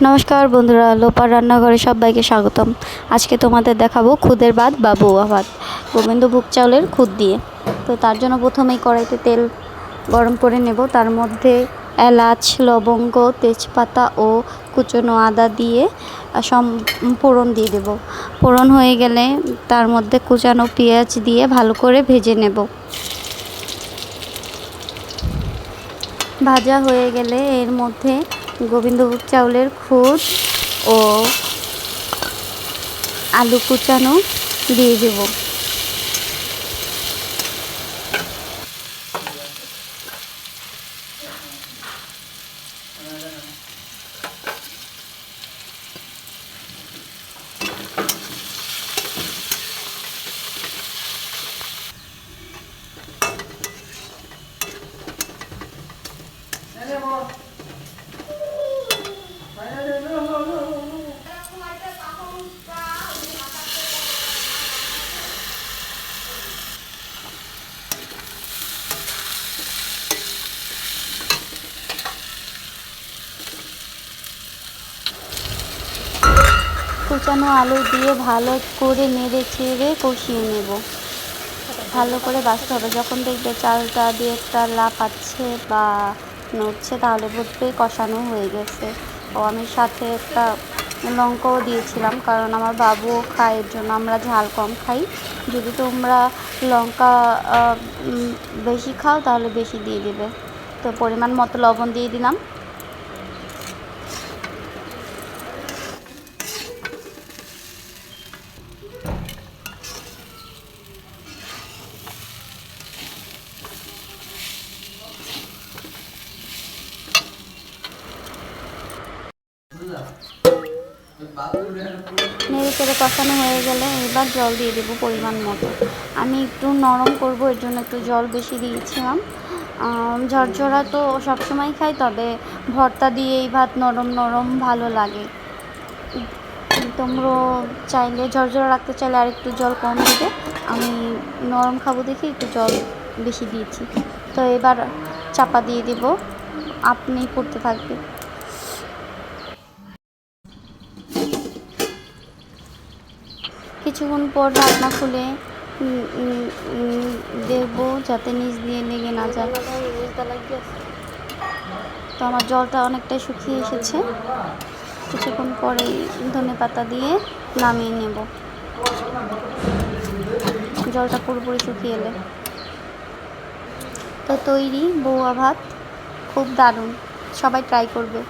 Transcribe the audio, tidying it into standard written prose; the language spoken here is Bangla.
নমস্কার বন্ধুরা, লোপার রান্নাঘরে সবাইকে স্বাগতম। আজকে তোমাদের দেখাবো খুদের ভাত বা বৌয়া ভাত গোবিন্দভোগ চাউলের খুদ দিয়ে। তো তার জন্য প্রথমেই কড়াইতে তেল গরম করে নেব। তার মধ্যে এলাচ, লবঙ্গ, তেজপাতা ও কুচনো আদা দিয়ে ফোড়ন দিয়ে দেব। ফোড়ন হয়ে গেলে তার মধ্যে কুচানো পেঁয়াজ দিয়ে ভালো করে ভেজে নেব। ভাজা হয়ে গেলে এর মধ্যে গোবিন্দভোগ চাউলের খুদ ও আলু কুচানো দিয়ে দেব। কুচানো আলু দিয়ে ভালো করে নেড়ে চেড়ে কষিয়ে নেব। ভালো করে বাছতে হবে। যখন দেখবে চালটা দিয়ে একটা লাফাচ্ছে বা নড়ছে, তাহলে বুঝবে কষানো হয়ে গেছে। ও আমি সাথে একটা লঙ্কাও দিয়েছিলাম, কারণ আমার বাবুও খায়, এর জন্য আমরা ঝাল কম খাই। যদি তোমরা লঙ্কা বেশি খাও তাহলে বেশি দিয়ে দেবে। তো পরিমাণ মতো লবণ দিয়ে দিলাম। নেড়ে চেড়ে কষানো হয়ে গেলে এবার জল দিয়ে দেবো পরিমাণ মতো। আমি একটু নরম করব, এর জন্য একটু জল বেশি দিয়েছিলাম। ঝরঝরা তো সবসময় খাই, তবে ভর্তা দিয়ে এই ভাত নরম নরম ভালো লাগে। তোমরা চাইলে ঝরঝরা রাখতে চাইলে আর একটু জল কম দিবে। আমি নরম খাবো দেখে একটু জল বেশি দিয়েছি। তো এবার চাপা দিয়ে দেব, আপনি করতে থাকবে। কিছুক্ষণ পর ঢাকনা খুলে দেখবো যাতে নিচ দিয়ে লেগে না যায়। তো আমার জলটা অনেকটাই শুকিয়ে এসেছে। কিছুক্ষণ পরে ধনেপাতা দিয়ে নামিয়ে নেব, জলটা পুরোপুরি শুকিয়ে এলে। তো তৈরি বৌয়া ভাত, খুব দারুণ, সবাই ট্রাই করবে।